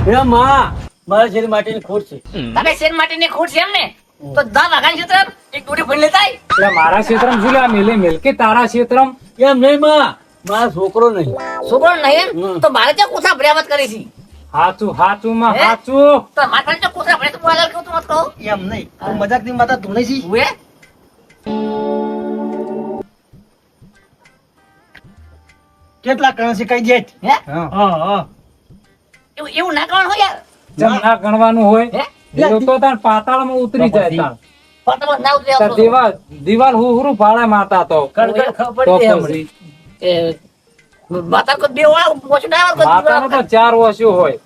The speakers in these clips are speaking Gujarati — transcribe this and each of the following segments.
એ માં મારા શેર માટેની ખોટ છે. તમે શેર માટેની ખોટ છે એમ ને? તો દા વાઘાની ક્ષેત્ર એક દોરી ભણી લેતા આય. એટલે મારા ક્ષેત્રમાં શું લે મેલે મેલ કે તારા ક્ષેત્રમાં એમ નહીં માં, મારા છોકરો નહીં. છોકરો નહીં એમ? તો મારે ત્યાં કોથા ભર્યા મત કરી છે. હાચું હાચું માં હે? હાચું. તો માથા ત્યાં કોથા ભર્યા તો બોલાવ કેવું તું મત કહો. એમ નહીં મજાક ની માતા તું નહીં છી. ઉએ? કેટલા કરન્સી કઈ દે હે? હા એવું ના કરવાનું હોય યાર. જેમ ના ગણવાનું હોય હે? એ તો તાર પાતાળમાં ઉતરી જાય તાર. ફટાફટ ના ઉતરી તાર આવતો. દિવાલ હુહરું ભાડે માતા તો કણ ખબર તો પડી જાય પછી એ માતા કોઈ બે વાળ પોછું ના આવે કોઈ માતાનો તો 4 વર્ષો હોય.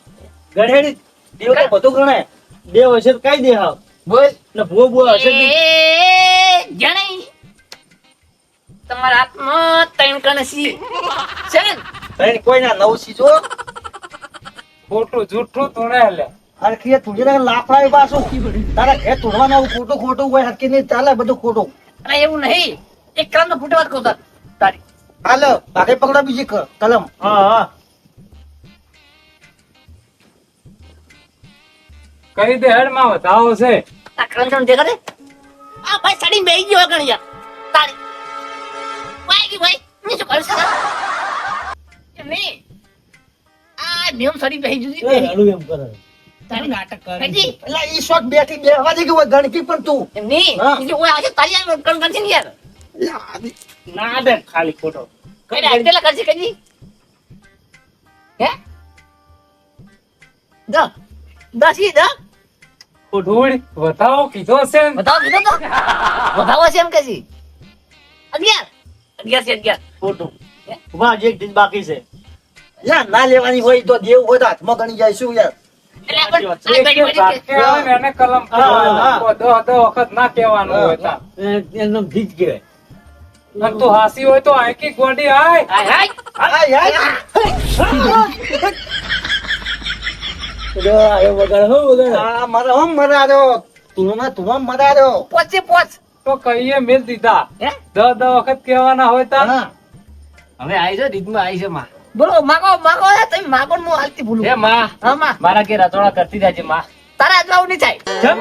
ગણેડી દેવ તો બધું ગણાય. બે વર્ષે તો કઈ દે હાવ. બોલ. એટલે ભૂવો ભૂવો હશે જ નહીં. એ જણાઈ તમારા હાથમાં ત્રણ કણસી છે ને? ભાઈ કોઈ ના નવ સીજો ખોટું જૂઠું તુણે લે. હરખી તુજે લાફડા પાછું તારા ઘેર તુડવાનું આવું ખોટું ખોટું હોય હરખી નહીં ચાલે બધું ખોટું. અરે એવું નહીં, એક કલમ તો ફૂટે વાત કહું તાર. તારી હાલો ભાગે પકડો બીજી કલમ. હા હા કઈ દે હેડ માં વધાવો છે. આ કરંચણ દેખા દે. આ ભાઈ સાડી બેહી ગયો ગણ યાર. તારી વાય ગઈ ભાઈ મેં શું કર્યું છે? એમ નહીં. આ નિયમ સાડી બેહી જુદી એ હાલું એમ કરે. તારી નાટક કરે. એટલે ઈ શોખ બેઠી બેહવા દે કે હોય ગણકી પણ તું. એમ નહીં. હા. બીજું કોઈ આવશે તારી યાર કણ કરશે ને યાર. ના દે ખાલી ખોટો. કઈ આટલા કરશે કઈ? હે? દ દસી દ ધૂળ વધાવો કીધો છે ને. બતાવો કીધો તો બતાવો છે એમ કે છે 11 11 છે 11 ખોટું. વાહ જે એક દિન બાકી છે. યા ના લેવાની હોય તો દેવું હોય તો હાથમાં ગણી જાય શું યાર. એટલે આપણે સાચી વાત આ એક ઘડી કે ઝાટકે આવે ને એને કલમ હા, હા. કરવાનો. દહ વખત ના કહેવાનું હોય તાર. એનું ભીજ કહેવાય. અને તું હાસી હોય તો આંકી ગોડી આય. હાય હાય હા યાર એ વગાડ હો વગાડ. આ મારા હમ મરાડ્યો તું મરાડ્યો. પોચે પોચ તો કહીએ મેલ દીધા. હે 10 વખત કહેવાના હોય તાર. હા હવે આવી છે રીતમાં આવી છે માં. બોલો માગો માગો તમે માગો ને હું હાલતી ભૂલું હે માં હા માં મારા ઘેર રતોડા કરતી જાજે માં. તારા આજમાં આવું નહીં થાય જમ.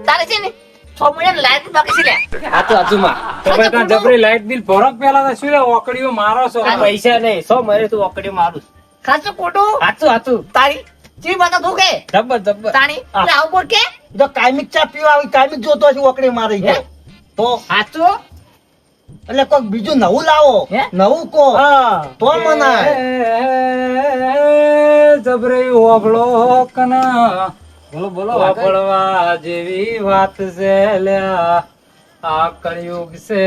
તારે છે ને 6 મહિના લાઈટ બાકી છે લે હાચું હાચું માં. તો ભાઈ તાર જબરી લાઈટ બિલ ભરક પેલા તો શું લે ઓકડીઓ મારો છો. આ પૈસા નહીં 100 મરે તું ઓકડી મારું. ખાચું ખોટું હાચું હાચું. તારી ચી બાતા તું કે જબર જબર. તાણી એટલે આવું બોલ કે જો કાયમિક ચા પીવા આવી કાયમિક જોતો હશે ઓકડી મારી હે? તો હાચું. એટલે કોઈક બીજું નવું લાવો હે? નવું કો હા. તો મનાય. જબરી ઓબળો કના બોલો બોલો ઓબળવા જેવી વાત છે લ્યા. આ કળિયુગ છે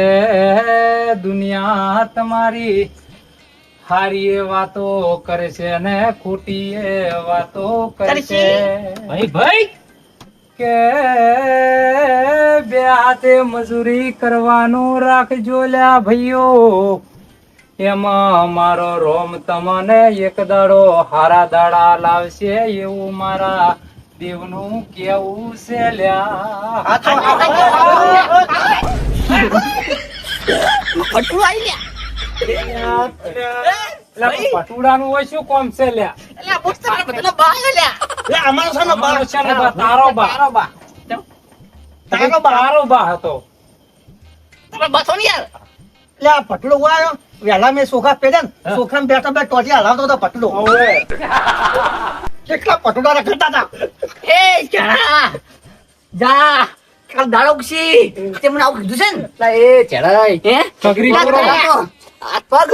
દુનિયા તમારી હારી એ વાતો કરે છે ને ખોટી એ વાતો કરે કરે છે. છે. ભાઈ ભાઈ કે બે હાથે મજૂરી કરવાનું રાખજો લ્યા ભાઈઓ. એમાં મારો રોમ તમને એક દાડો હારા દાડા લાવશે એવું મારા દેવનું કેવું છે લ્યા. હાચો. ફટું આવી લ્યા એટલે પટુડાનું હોય શું કોમ છે લ્યા. એટલે આ બોસ્તા બધાનો બાય લ્યા એટલે અમારો છે ને અમારો છે ને બા, તારો બા. તારો બા. તારો બા હતો. તમે બસો ને યાર એટલે આ પટલો આવ્યો વેલા મેં સોખા પહેર્યા ને સોખા બેઠા બે ટોટી હલાવતો હતો પટલો. કેટલા પટોડા રખડતા હતા. એ ચણા જા કાલ દાડો કશી તે મને આવું કીધું છે ને લા એ ચડાઈ. હે સગરી કાલ પૂરો. દાડો હાથ પગ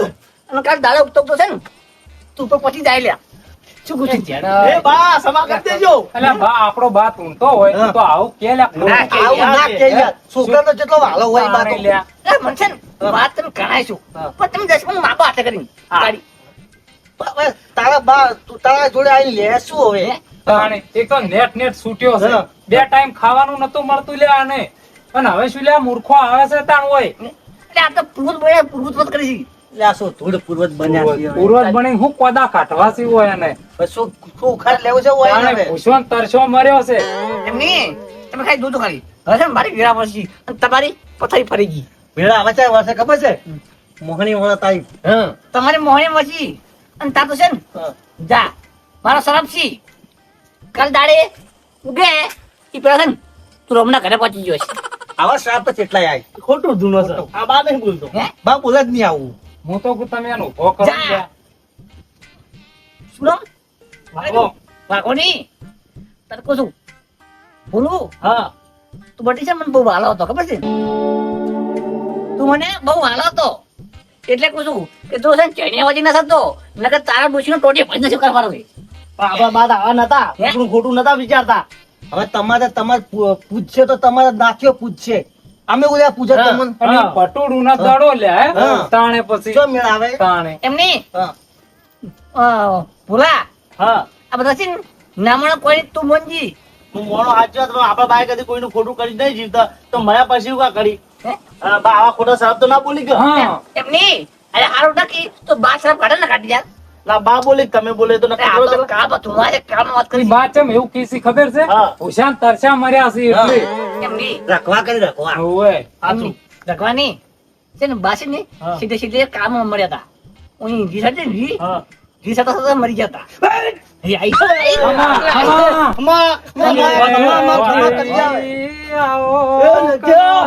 અને કાલ દાડો ઉગતો છે ને તું તો પછી જાય લ્યા શું પૂછ્યું ચડાઈ. એ બા સમા કરી દેજો. એટલે બા આપણો બા ઊંઘતો હોય તો આવું કે લ્યા. ના કે આવું ના કે યાર. છોકરાનો જેટલો વાલો હોય બા તો. લ્યા. એ મને છે ને વાત તમે ગણાય છું પણ તમે દસ પણ માપા હાથે કરીને તારી બા, તારા બા તું તારા જોડે આવીને લેશું હવે. તાણે એક તો નેટ છૂટ્યો છે. હા. 2 ટાઈમ ખાવાનું નતું મળતું લ્યા આને. અને હવે શું લ્યા મૂર્ખો આવે છે તાણ હોય. એટલે આ તો પૂર્વત બોલે પૂર્વત કરી છે એટલે આ શું ધૂળ પૂર્વજ બન્યા છીએ હવે. પૂર્વજ બની હું કોદા કાઢવાસી હોય એને. બસ શું શું ઉખાડ લેવું છે હોય તાણે હવે. ભૂસવાનો તરસો મર્યો છે. એમ નહીં તમે ખાલી દૂધ ખાલી હવે છે ને મારી ગીરા પછી અને તમારી પથારી ફરી ગઈ ભેળા આવે છે વર્ષે ખબર છે મોહણી વળત આવી. હા તમારી મોહણી મચી અને તાર તો છે ને હા. જા મારો શરાબ છી કાલ દાડે ઉગે ઈ પેલા છે ને તું રમના ઘરે પહોંચી ગયો છે. આવા શ્રાપ તો કેટલાય આય ખોટું જૂનો છે આ બા નહીં બોલતો હે? બા બોલે જ નહીં આવું. હું તો કહું તમે એનો ઉભો કરો જા. લ્યા. શું રમ? વાગો નહીં. તારે કહું છું. બોલું? હા તું બટી છે મને બહુ વાલો હતો ખબર છે તું મને બહુ વાલો હતો એટલે કહું છું કે તું છે ને ચણિયાવાજી ના થતો નકર તારા ડોશીનો ટોટી ભરી નથી કરવાનો છે. આપણા બા આવા નતા હે? આપણું ખોટું નતા વિચારતા હવે તમારે પૂછશે તો તમારે નાખ્યો પૂછશે. અમે ઓલા પૂછે હા. તમને અને હા. પટોળું ના દડો લ્યા હે? હા. તાણે પછી શું મેળ આવે? તાણે એમ નહીં હા. ભૂલા હા આ બધા છે ને નામણા કોઈ તું મંજી હું મોણો હાચો તો આપણા બાએ કદી કોઈનું ખોટું કરી જ નહીં જીવતા તો મયા પછી શું કા કરી હે? હા, બા આવા ખોટા શબ્દ તો ના બોલી ગયો હા એમ નહીં અરે હારું નાખી તો બાર શરફ કાઢે ને કાઢી જા ના બા બોલી તમે બોલે તો અરે આ તો કામ હતું મારે કામ વાત ઈ કરી બાચમ એવું કીસી ખબર છે હા. ભૂષણ તરસા મર્યા છે એટલે એમ નહીં રખવા કરી રખવા. ઓવે સાચું રખવાની છે ને બાસી ને હા. સીધે સીધે કામ મળ્યા હતા હું ઘી સાથે ઘી હા ઘી સાથે સાથે મરી ગયા હતા એ આઈ ખમા, ખમા. અમા કરી આવે. આવો, એ લખ્યો.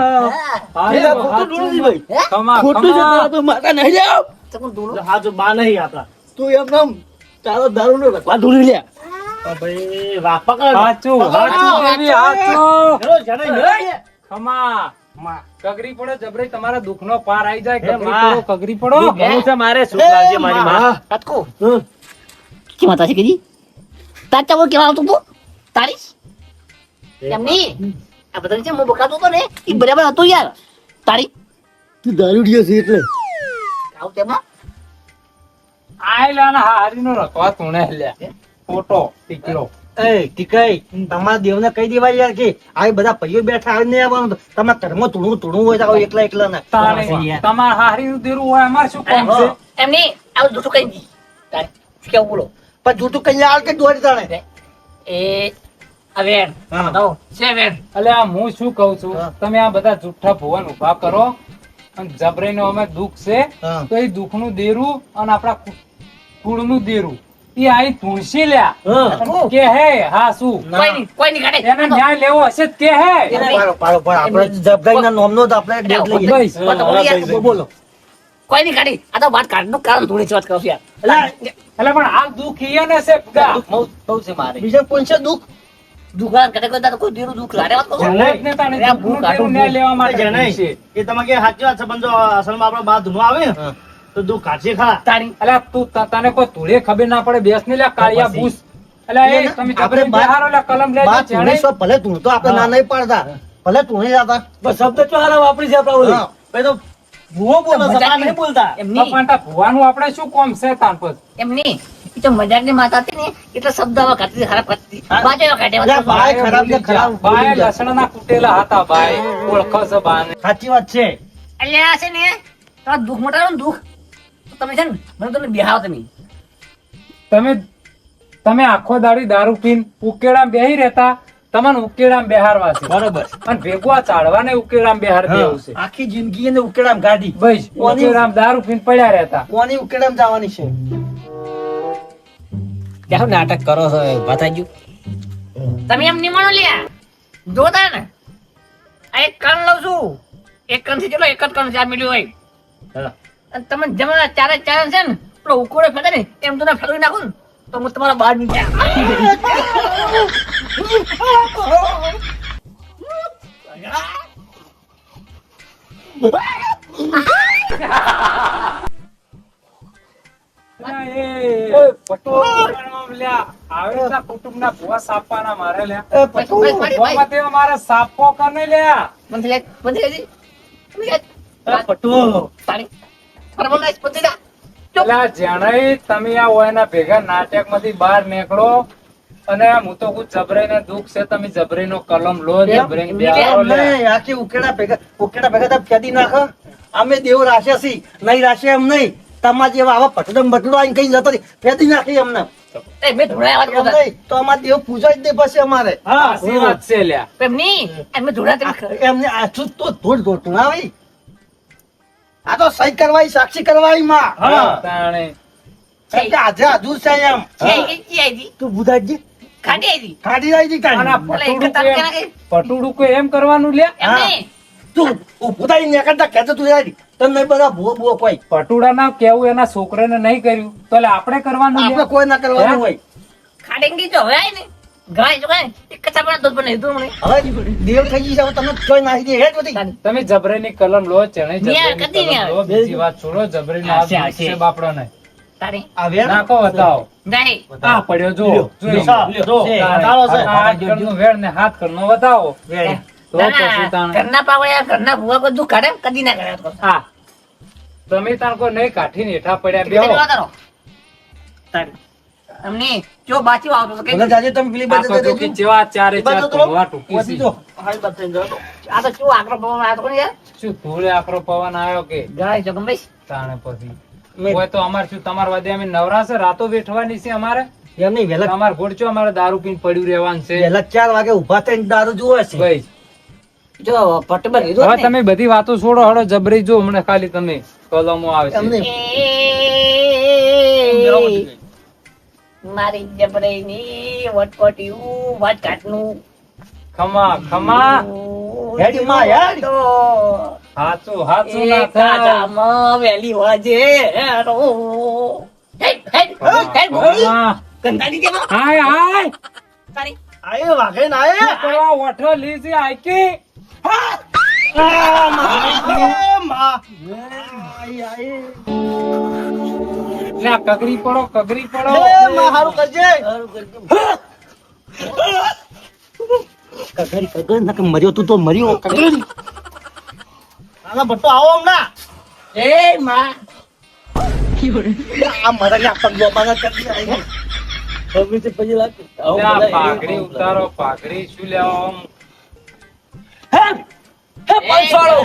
અરે એ ખોટું ઢૂંઢી ભાઈ ખમા, ખોટું છે ખમા. તારા તો માતા નહીં લ્યા તો કોણ દોડો હા જો બા નહીં આપડા તું એમ નામ તારો દારૂ નો રખવા ઢૂંઢી લ્યા ભાઈ વાપા કર હાચું, હાચું, દેવી, હાચું. હેલો જણાઈ મેળવીએ. ખમા. કગરી પડો જબરી તમારા દુઃખનો પાર આવી જાય હે, કગરી માં. પડો, કગરી પડો. ઘણું છે મારે સુખ લાગજે મારી માં કાટકો હમ. કે માતા છે કીધી તાર ચાવો કેવા આવતું તું તારી એમ નહીં આ બધા છે હું બકાતો હતો ને એ બરાબર હતું યાર તારી તું દારૂડિયો છે એટલે આવ તેમાં આય લ્યા ને હારીનો રખવા તુણે લ્યા. ખોટો ટીકલો. એ ટીકાઈ તમારા દેવને કહી દેવાય યાર કે આ બધા ભાઈઓ બેઠા આવે નહીં આવવાનું. તમારા ઘરમાં તૂણું હોય તો આવો એકલા એકલા ના તાણે તમારે હારીનું દેરું હોય અમારે શું કામ છે? એમ નહીં આવું જૂઠું કહી દી તારે શું કેવું બોલો પણ જૂઠું કઈ આલ કે દોડી તાણે એ આ વેણ હા. બતાવો છે વેણ અલ્યા હું શું કઉ છું હા. તમે આ બધા જુઠ્ઠા ભુવન ઉભા કરો અને જબરીનો અમે દુઃખ છે હા. તો એ દુઃખનું દેરું અને આપણા કુળનું દેરું એ આઈ ધૂણસી લ્યા હા. અને કે હે હા શું કોઈ નહીં કાઢે એને ન્યાય લેવો હશે જ કે હે પાડો પાડો પાડો આપણે જબગાઈના નામનો જ આપણે ડેટ લઈએ. બસ. બતાવો બોલો કોઈ નહીં કાઢી આ તો વાત કાઢનું કારણ થોડી જ વાત કરું છું યાર એટલે પણ હાલ દુઃખ ઈ ને છે ગા. બહુ છે મારે બીજા કોણ છે દુઃખ? દુકાન કાઢે કોઈ કોઈ દીરું દુઃખ લાડે વાત કરું જણાય જ ને તાણે અરે આ દુઃખનું ભૂખ દેરું ન્યાય લેવા માટે જણાય. છે. એ તમે કે સાચી વાત છે પણ જો અસલમાં આપડે બા ધૂનો આવે ને, હા. તો દુઃખ કાઢશે ખરા તારી અલ્યા તું તને કોઈ ધૂળે ખબર ના પડે બેસ ને લ્યા કાળિયા પછી. ભૂસ અલ્યા એ તમે આપણે જબરી બેહારો લ્યા કલમ લેજો બાત ચેણે. ધૂણી ભલે ધૂણ તો આપણે ના નહીં પાડતા ભલે ધૂણી જતા બસ શબ્દ ચો હારા વાપરી છે આપડા ઓલી હા. ભાઈ તો ભૂવો બોલો છે, બા નહીં બોલતા એમ તો નહીં પણ તા ભુવાનું આપણે શું કોમ છે તાન પર? એમ નહીં એ તો મજાક ની માતા હતી ને એટલે શબ્દ આવા કાઢતી ખરાબ કાઢતી હા. બાજુ એવા કાઢે અલ્યા, વાત બાય ખરાબ ને ખરાબ બાય બોલી જાય. લસણના કૂટેલા હતા બાય ઓળખો છે બાને. સાચી વાત છે. અલ્યા છે ને તમારે દુઃખ મટાડો ને દુઃખ તો તમે છે ને મને તમને બેહાવો તમે તમે આખો દાડી દારૂ પીને ઉકેડામાં બેહી રહેતા તમને ઉકેડામાં બેહારવા છે બરોબર અને ભેગું આ ચાળવાને ઉકેડામાં બેહાર દેવું છે આખી જિંદગી એને ઉકેડામ ગાડી બસ ઉકેડામાં દારૂ પીને પડ્યા રહેતા. કોની ઉકેડામ જવાની છે? ક્યાં નાટક કરો છો બતાજો તમે એમ નિમાણો લ્યા જોતા ને આ એક કણ લઉં છું એક કણ થી ચલો એક જ કણ 4 મિલ્યું હોય હા. અને તમે જમણા ચારે ચાર છે ને પેલો ઉકોડે ફેંકે ને એમ તો ફેરવી નાખું ને તો હું તમારા બહાર નીકળ્યા અલ્યા, એ પટો લ્યા, આવે છે કુટુંબના ભુવા સાપવાના મારે લ્યા. એ પટુ. ભુવામાં તે મારે સાપો કને લ્યા. બંધ થઈ એ પટુ તારી પરમાનન્ટ બંધ થઈ જા અલ્યા, જેણે તમે આ ઓયના ભેગા નાટકમાંથી બહાર નીકળો અને હું તો કહું જબરાઈને દુઃખ છે તમે જબરીનો કલમ લો જબરીને બેહારો લે. નહીં, આખી ઉકેડા ભેગા તમે ફેદી નાખો. અમે દેવ રાખ્યા છીએ નહીં રાખ્યા એમ નહીં. તમારા જેવા આવા પટડમ બટડો આઈને કઈ જતો રહી. ફેદી નાખી અમને એ મેં ધોળા વાત એમ કરતા નહીં તો અમારે દેવ પૂજા જ દે પછી અમારે હા સાચી વાત છે લ્યા. એમ નહીં એમ મેં ધોળા તમે એમને આછું તો ધોળ ધોળ ના ભાઈ. આ તો સહી કરવાય સાક્ષી કરવાય માં હા તાણે એમ કે આજે હજુ છે એમ છે કે કી આઈ દી તું બુધાજી ખાટી આવી ખાટી આવી હતી અને આ કાંઈ. એટલે એક તાર કેના કે પટુડું કોઈ એમ કરવાનું લે એમ નહીં. તું ઊભું થઈને નીકળતા કહેતો તું યાર તને નહીં બધા ભૂવો ભૂવો કોઈ પટુડા ના કેવું એના છોકરાને નહીં કર્યું તો એટલે આપણે કરવાનું આપણે લે કોઈ ના કરવાનું હોય ખાટી જો હવે આવી ને ગાય જો ગાય એક કચા પણ દૂધ બનાવી દઉં મને હવે દેવ થઈ ગઈ છે હવે તમે જોઈ નાખી દે હેઠ બધી તમે જબરેની કલમ લો ચણે ન્યા, જબરેની કદી ન્યા. કલમ લો બીજી વાત છોડો જબરેનો હાશે, આ હાશે. છે બાપડો ને તારી આ વેણ નાખો બતાવો નહીં આ પડ્યો જો જોઈ જો, બતાવો છે. આ હાથ કરનું વેણ ને હાથ કરનો બતાવો વેણ. તો પછી તાણ ઘરના પાવડિયા ઘરના ભૂવા બધું કાઢે કદી ના કરે હા તમે તાણ કોઈ નહીં કાઠીને હેઠા પડ્યા કેટલી બેહો વાત કરો? અમને જો બાચી આવતો તો ભલે કે જાજે તમે પેલી આ બાજુ તો જજો. જોકે જેવા ચારે ચાર બાજુ તો ધોવા ટૂંકી વધી છે. જો. હારી બાજુ થઈને જજો. આ તો શું આકરો પવન આવ્યો તો યાર શું ધૂળે આકરો પવન આવ્યો કે ગાય જો ગમે તાણે પછી મેં- હોય તો અમારે શું તમારા વાદે અમે નવરા છે રાતો વેઠવાની છે અમારે એમ નહીં, વહેલા અમારે ઘોડચો અમારે દારૂ પીને પડ્યું રહેવાનું છે વહેલા 4 વાગે ઊભા થઈને દારૂ જુએ છે ભાઈ જો પટબર લીધો હવે ને તમે બધી વાતો છોડો હળો જબરી જો હમણાં ખાલી તમે કલમો આવે એમ છે નહીં. મારી જબરેની વટપટિયું વટકાટનું ખમા ખમા હેડી માં હેડ. તો હાચું હાચું એ ના થાય કાજામાં વેલી વાજે હેરો. હેડ, હેડ, હેડ, ગોળી. હા. ગંધાડી કેમ? હાય હાય તારી. આયે વાઘે ના આયે. પેલા વઠો લીધી આયકી આ માં. આયે, આયે. લે કગરી પડો કગરી પડો એ માં હારું કરજે. કગર કગર ના કે મર્યો તું તો મર્યો કગર. આના ભટ્ટો આવો હમણાં. એ માં આ મરણ્યા પગ બાપાના કરી આઈ. હવે તે પછી લાગ. લે આ પાઘડી ઉતારો પાઘડી શું લેવા આમ? હે હે પાંચવાળો.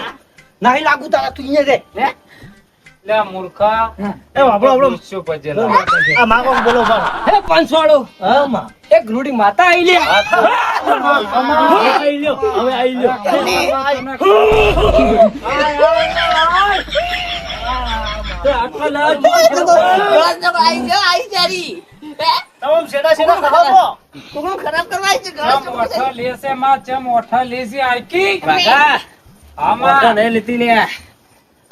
નહીં લાગુ તારા તું અહીંયા રે. હે? લે આ મૂર્ખા એ વાપરો વાપરો. શું ભજેલા આ માગો બોલો બાર. હે પાંચવાળો હા માં. એક રૂડી માતા આઈ લે આઈ લ્યો હવે આઈ લ્યો. આઈ જારી. હે? તમામ સેડા સેડા ખબર કોકનું ખરાબ કરવા આવી છે ચમ ઘર ઓઠા લેશે માં ચમ ઓઠા લેશે આયકી વાઘા આમાં વાઘા નહીં લેતી લે આ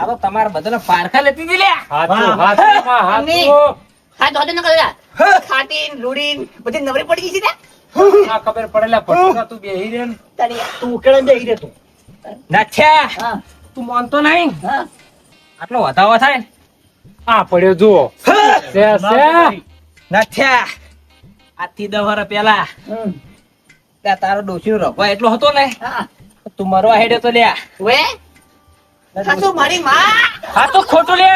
તો તમારા બધાને પારખા લેતી હતી લે હાચું હાચું માં હાચું હા તો ન કરે ખાટીન લૂડીન બધી નવરી પડી ગઈ છે ને આ ખબર પડેલા પટુકા તું બેહી રે ને તારી તું ઉકેડે બેહી રે તું. નાખ્યા હા તું માનતો નહીં હા આટલો વધાવો થાય ને આ પડ્યો જુઓ છે નાખ્યા આજથી 10 વર્ષ પહેલા ત્યાં તારો ડોશીનો રગો એટલો હતો ને હા તું મરવા હેડ્યો તો લ્યા વે સાસુ મારી માં હા તો ખોટું લે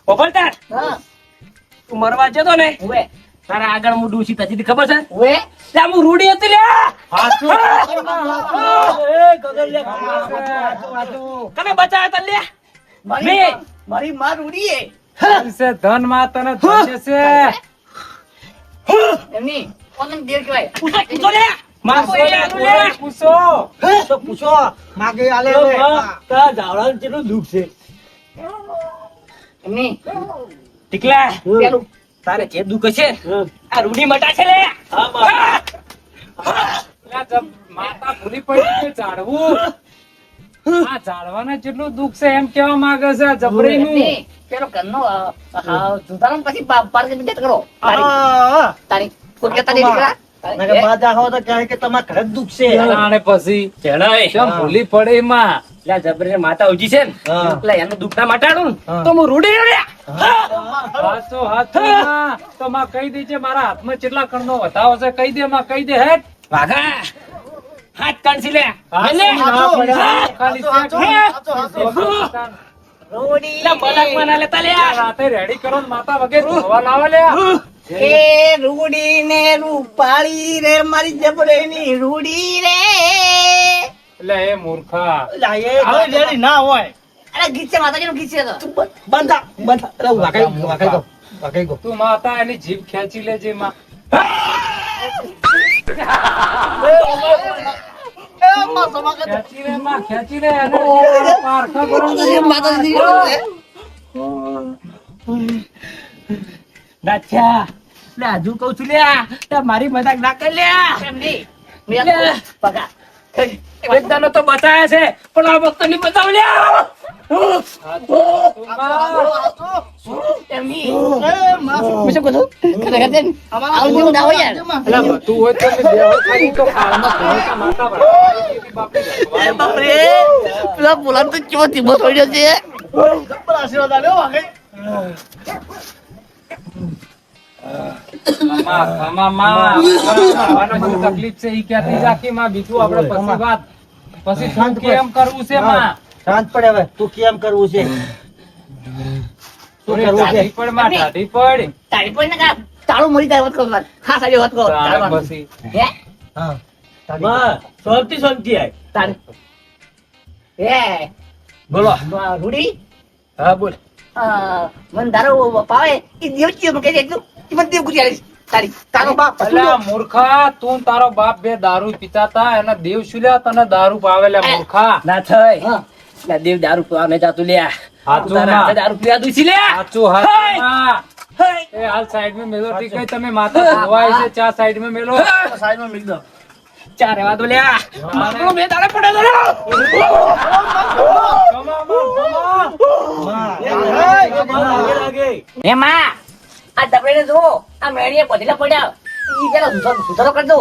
ઓપલતા હા તું મરવા જતો ને વે તારા આગળ હું ડોશી થતી હતી ખબર છે વે ત્યાં હું રૂડી હતી લ્યા હાચું એ ગગર લે. તમે બચાવ્યા તા લ્યા મારી માં રૂડીએ છે ધન માં તને ધન્ય છે એમની કોને દેર કહેવાય પૂછો લ્યા માં પૂછો લે. પૂછો તો પૂછો માગે આલે રે. તારા ઝાવડાનું કેટલું દુઃખ છે એમની ટીકલા પેલું તારે જે દુઃખ છે આ રૂડી મટા છે લે લે જબ માતા ભૂલી પડી કે ઝાડવું આ ઝાડવાને જેટલું દુઃખ છે એમ કેવા માંગે છે જબરી નું એમની પેલો ઘરનો જુદાનો પછી પાર કે બેટ કરો હા. તારી કોઈ કહેતા નહીં દીકરા ના કે બા જાહો તો કહે કે તમારે ઘરે જ દુઃખ છે. આને પછી ચડાય કેમ ભૂલી પડે માં લ્યા જબરી માતા ઉજી છે ને હા. એટલે એનું દુઃખ ના મટાડું ને હા. તો હું રૂડી લ્યા હાચો હાચો માં તો માં કહી દેજે મારા હાથમાં કેટલા કણનો વધાવો છે કહી દે માં કહી દે હેટ વાઘા હાથ કાઢી લે હાચું ના પડ્યા. ખાલી હાચું, છે. હાચું, હાચું. રોડી લે મલક મના લેતા લ્યા રાતે રેડી કરો ને માતા વગેરે ધોવા લાવો લે એ રૂડી ને રૂપાળી રે મારી જબરેની રૂડી રે એટલે એ મૂર્ખા લા, એ હવે રેડી ના હોય. અરે ગીત છે માતાજી નું ગીત છે તો બંધા બંધા. એટલે હું વાઘાઈ ગયો. તું માતા એની જીભ ખેંચી લેજે માં ખેંચી લે માં ખેંચી લે એને પારખા કરો ને. માતાજી નાથ્યા લે હજુ કહું છું લ્યા તે મારી મજાક ના કરી લ્યા એમ નહીં. મેં આ પગા. એકદાનો તો બતાયા છે પણ આ વખતે નહીં બતાવ લ્યા એમ નહીં. હું શું કહું છું? ખરેખર છે ને, આવું જેવું ના હોય યાર. એટલે બધું હોય તો મેં બે ખાઈ તો કાળમાં ધોળકા માતા ભરાય. એ બાપરે, પેલા બોલાનો તો કેવો ધીમો પડ્યો છે. આશીર્વાદ આલ્યો વાગે. માં જેવી તકલીફ છે ઈ ક્યાંથી જાકી માં બીજું આપણે પછી વાત પછી શું કેમ કરવું છે માં શાંત પડે હવે તું કેમ કરવું છે શું કરવું છે ઢાઢી પડ માં ઢાઢી પડ તારી પણ ને કા તાળું મળી જાય વાત કરો વાત. હા સારી વાત કરો. તારે પછી હે? હા શાંતિ આય. તારી. હે. બોલો રૂડી હા બોલ મને દારૂ પાવે એ દેવ ચીયો કહી દે તું મને દેવ ગુજારી તારી તારો બાપ અલ્યા મૂર્ખા તું તારો બાપ બે દારૂ પીતા તા એને દેવ શું લ્યા તને દારૂ પાવેલા મૂર્ખા ના થઈ હા. લે દેવ દારૂ પીવા નહીં જાતું લ્યા હાચું તારા ના. હાથે દારૂ પીવા દઉં છું લ્યા સાચું હાચું ના. એ હાલ સાઈડ में મેલો ઠીક है તમે માથા ધોવાય છે ચા સાઈડ में મેલો સાઈડમાં મિલ દો. ચાર રેવા દો લ્યા મારો બે દાડે પડે તો લ્યા. હે માં આ દબડે જો આ મેણીએ પધેલા પડ્યા ઈ જરા સુધારો કરજો.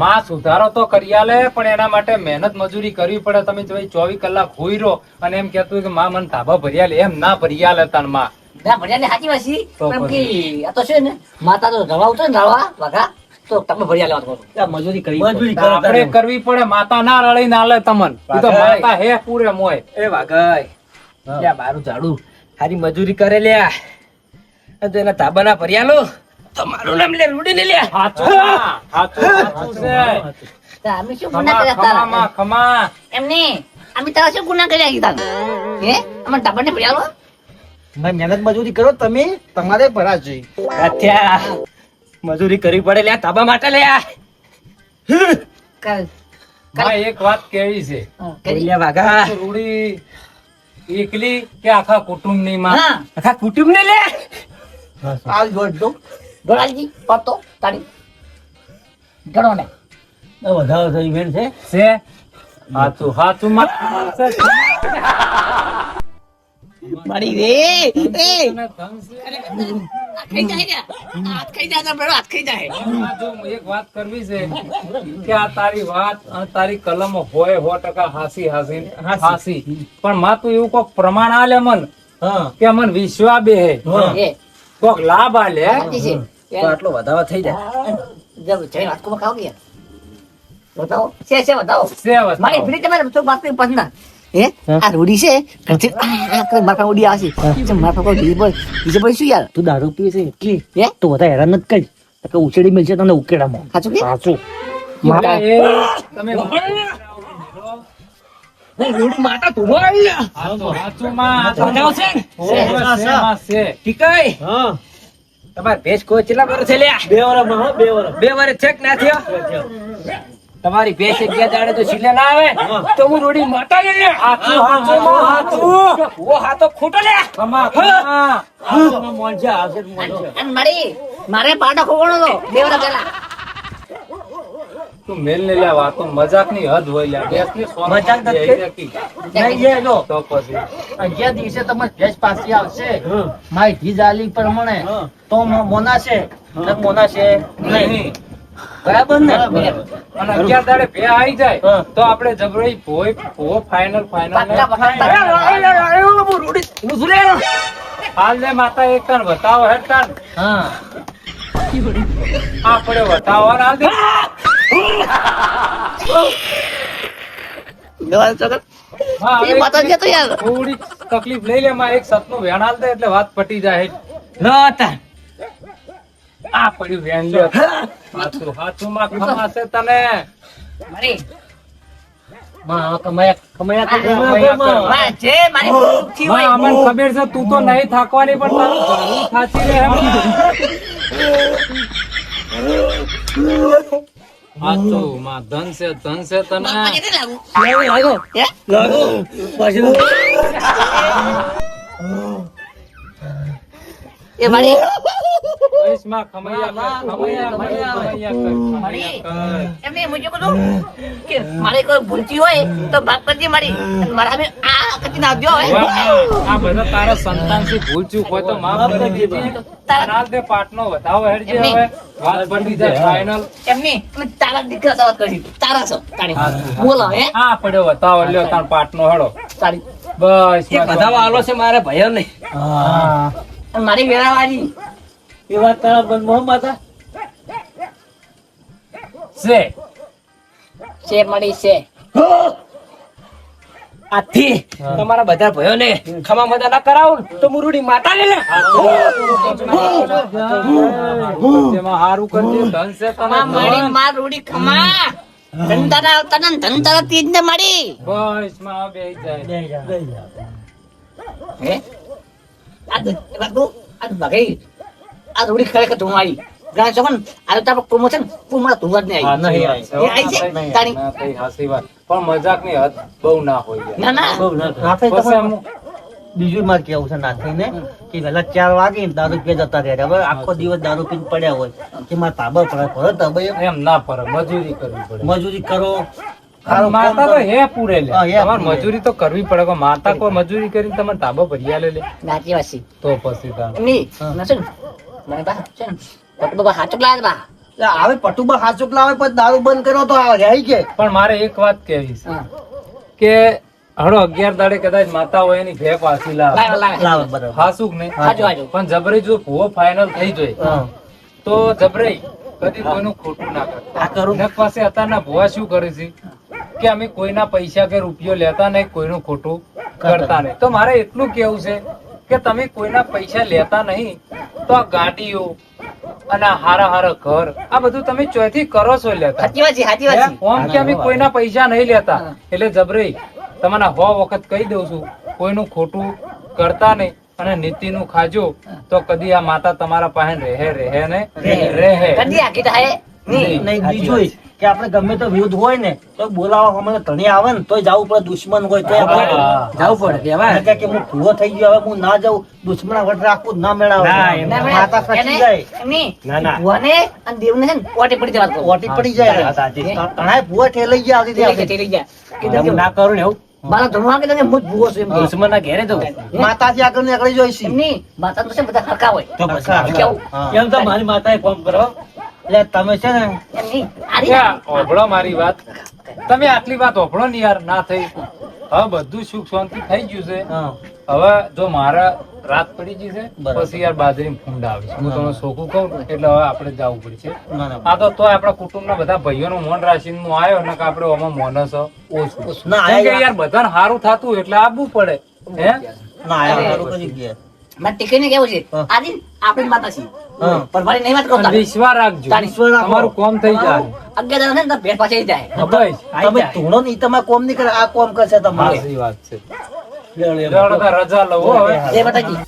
માં સુધારો તો કરી આલે પણ એના માટે મહેનત મજૂરી કરવી પડે તમે જો 24 કલાક હોઈ રહો અને એમ કહેતું હોય કે માં મને ધાબા ભરી આલે એમ ના ભરી આલે તન માં ના ભણ્યા ને સાચી વાત છે તો પણ કે પછી. આ તો છે ને માતા તો રવા ઉતરે ને રવા વાઘા તો તમે ભણ્યા લેવા કહો. મજૂરી કરી આપણે કરવી પડે માતા ના રળી ના આલે તમન ઈ તો માતા હે પૂરે મોય એ વાઘાઈ લ્યા બારું ઝાડું હારી મજૂરી કરે લ્યા અને તો એના તાબા ના ભર્યા લો તો મારું નામ લે રૂડી ને લ્યા હાચું ના, હાચું છે તો અમે શું ગુના ખમા કર્યા ખમા તારા માં ખમા એમને અમે તારા શું ગુના કર્યા કીધા હે અમે ટાબરને ભણ્યા લો મહેનત મજૂરી કરો તમે તમારે ભરા છે અત્યા મજૂરી કરવી પડે લ્યા તાબા માટે લ્યા કર માં એક વાત કેવી છે કરી લ્યા વાઘા રૂડી એકલી કે આખા કુટુંબ ની માં હા આખા કુટુંબ ને લે આ જોડ દો ગોળાજી પાતો તારી ગણો ને વધારે થઈ બેન છે છે હાચું હાચું માં મારી રે એ તને ધન છે. હાથ ખાઈ જાય ને હાથ ખાઈ જાય તો બરો હાથ ખાઈ જાય આ જો એક વાત કરવી છે કે આ તારી વાત અને તારી કલમ હોય 100% હાસી પણ માં તું એવું કોક પ્રમાણ આલે મન હા કે મન વિશ્વા બે હે એ કોક લાભ આલે સાચી છે તો આટલો વધાવો થઈ જાય જબ જઈ વાત કો ખાઓ ગયા બતાવો છે બતાવો છે વસ્તુ. મારી ફ્રી તમારે તો વાત કરી પસંદ હે આ રૂડી છે ઘરથી આ કઈ મારા ઉડી આવે છે મારા કોઈ બીજે પર શું યાર તું દારૂ પીવે છે એટલી હે તો વધારે હેરાન નથી કરી કે ઉછેડી મળશે તને ઉકેડામાં સાચું કે સાચું એટલે એ તમે રૂડી માતા તું આવ્યા હાચું માં બતાવો છે ને? છે માં છે ટીકાઈ હા તમારે ભેંસ કોઈ કેટલા વર્ષ છે લ્યા 2 વર્ષમાં હો 2 વર્ષ 2 વર્ષ છે કે ના થયો તમારી ભેંસ એક ગયા દાડે તો છિલે ના આવે તો હું રોડી માતા ને લે હાચું હાચું માં હાચું ઓ હા તો ખોટો લે ખમા ખમા અને મારે પાટો ખોવાનો તો 2 વર્ષ પહેલા તું મેલ ને લે વાતો મજાક ની હદ હોય લે બેસ ની સોના મજાક નથી. રાખી. નહીં છે જો તો પછી અગિયાર દિવસે તમે ભેજ પાછી આવશે માહિતી જાલી પ્રમાણે તો મોનાશે ને મોનાશે નહીં બરાબર ને અને 11 દાડે ભે આવી જાય તો આપણે જબરઈ ભો ફાઇનલ પાટલા પકડતા. હાલ ને માતા એક ટન બતાવો હે ટન હા આપણે બતાવો ને હાલ દે હા, એ માતા છે તો યાર થોડી તકલીફ લઈ લે માં એક સતનું વેણ હાલ દે એટલે વાત પટી જાય આ પડ્યું વેણ લ્યો હાચું હાચું માં ખમાશે તને મારી માં કમાયા માં છે મારી દુખી માં હોય અમને ખબર છે તું તો નહીં થાકવાની પણ તારું ઘરનું થાચી રહે હાચું માં ધન છે તને બાપા કેટલે લાગુ હે એ મારી બસ માં ખમૈયા કર, ખમૈયા કર. એમને હું શું કહું કે મારે કોઈ ભૂલતી હોય તો માફ કરજે મારી અને મારા સામે આ કદી ના આવજો હવે આ બધા તારા સંતાનથી ભૂલ ચૂક હોય તો માફ કરી દેજે. તારા દે પાટનો વધાવો હેડજે હવે. વાત પડી જાય ફાઇનલ. એમની અમે તારા દીકરા સવાત કરી તારા છો તારી બોલો હે આ પડ્યો વધાવો લ્યો તાર પાટનો હેડો. તારી બસ એ બધામાં આલો છે મારે ભયો નહીં. અને મારી વેરાવાળી એ વાત તારા મનમાં માતા છે છે મળી છે આથી તમારા બધા ભયો ને ખમા મજા ના કરાવું ને તો મુરુડી માતા લે લે. જેમાં હારું કરજે ધન છે તને મારી માર રૂડી ખમા ધનતારા તને ધનતારા તીજ ને મળી બસ માં બેહી જાય. હે આ બાબુ આ ભાગી આ રૂડી ખરેખર ધુમારી ગાય છો પણ આ તો પ્રમોશન પૂમડા ધુવા જ નહીં આવી એ આવી છે તારી ના કઈ હાસી વાત પણ મજાકની હદ બહુ ના હોય યાર. ના ના નાથે પછી તમે અમુક બીજું મારે કેવું છે નાથીને કે વહેલા 4 વાગે ને દારૂ પીવા જતા રહ્યા. હવે આખો દિવસ દારૂ પીને પડ્યા હોય કે મારે તાબા પડે ભરો તાબા એમ ના પડે, મજૂરી કરવી પડે. મજૂરી કરો સારું કામ માતા તો કરો. હે પૂરે લે. હા, હે તમારે પૂરે. મજૂરી તો કરવી પડે પણ માતા કોઈ મજૂરી કરીને તમારે તાબો ભરી લે નાચી વાસી તો પછી તાર. એમની નસન મને બા છે ને પટ બાબા હાચુક લાગે બા એટલે આવે પટુબા હાચુક લાવે પછી દારૂ બંધ કરો તો આ રહી કે પણ મારે એક વાત કહેવી છે હા કે હળો 11 દાડે કદાચ માતા હોય એની ભે પાછી લાવે. લાવે લાવે લાવે બરાબર. હાસુક નહીં હાચું હાચું પણ જબરી જો ભૂવો ફાઇનલ થઈ જાય હા. તો જબરાઈ કદી કોઈનું ખોટું ના કરતા. આ કરું ને પાસે અત્યારના ભુવા શું કરે છે કે અમે કોઈના પૈસા કે રૂપિયો લેતા નહીં, કોઈનું ખોટું કરતા નહીં. તો મારે એટલું કેવું છે કે તમે કોઈના પૈસા લેતા નહીં તો આ ગાડીઓ અને આ હારા હારા ઘર આ બધું તમે ચોથી કરો છો લેતા. હાચી વાસી હાચી વાસી ઓમ કે અમે કોઈના પૈસા નહીં લેતા એટલે જબરી તમને 100 વખત કહી દઉં છું કોઈનું ખોટું કરતા નહીં અને નીતિનું ખાજો તો કદી આ માતા તમારા પાસે રહે ને રહે. કદી આખી થાય નહીં નહીં બીજું કે આપણે ગમે તો વિરુદ્ધ હોય ને તો બોલાવવા અમે ધણી આવે ને તોય જવું પડે. દુશ્મન હોય તો જવું પડે કહેવાય. કે હું ભૂવો થઈ ગયો હવે હું ના જાઉં દુશ્મન વટ રાખવું જ ના મેળાવે. ના, એમ ના, માતા એને- સાચી જાય એમની ના, ના. ભુવાને અને દેવને છે ને ઓટે પડી જવા દો. ઓટી પડી જાય. સાચી. ઘણાય ભૂવા ઠેલાઈ ગયા આવતી થઈ હતી. ગયા, થઈ ગયા. હું ના કરું ને એવું મારા ધનવા કે તને મુજ ભૂવો છું એમ કે. દુશ્મનના ઘેરે જવું. માતાથી આગળ નીકળી જોઈશી. એમની માતા તો છે ને બધા હરખા હોય તો પછી કેવું? હા. એમ તો મારી માતાએ ફોન કરો એટલે તમે છે ને એમની આરી ક્યાં ઓભળો મારી વાત. તમે આટલી વાત ઓભળો ને યાર ના થઈ. હવે બધું સુખ શાંતિ થઈ ગયું છે. હા. હવે જો મારા રાત પડી ગઈ છે બરાબર. પછી યાર બાજરી ફૂંડા આવી છે. હું તમને સોખું કહું ને એટલે હવે આપણે જવું પડશે. ના, ના. આ તો તોય આપણા કુટુંબના બધા ભાઈઓનું મોન રાખીને હું આવ્યો ને કે આપણે આમાં મોનસ ઓછું. ના, કેમ કે આ- યાર બધાને સારું થતું એટલે આવવું પડે હે. ના આયા સારું કરી ગયા. મારે ટીકીને કેવું છે હા. આરી આપણી માતા છે હા. પરભારી નહીં વાત પણ કરતા વિશ્વાસ રાખજો તારી વિશ્વાસ રાખો. તમારું કોમ થઈ જાય. 11 જણા છે ને તો ભેટ પાછી જાય હા, બસ. તમે ધૂણો નહીં તમે કોમ નહીં કરે આ કોમ કરશે તમારે. સાચી વાત છે. રજા લઉં હો હવે. જય માતાજી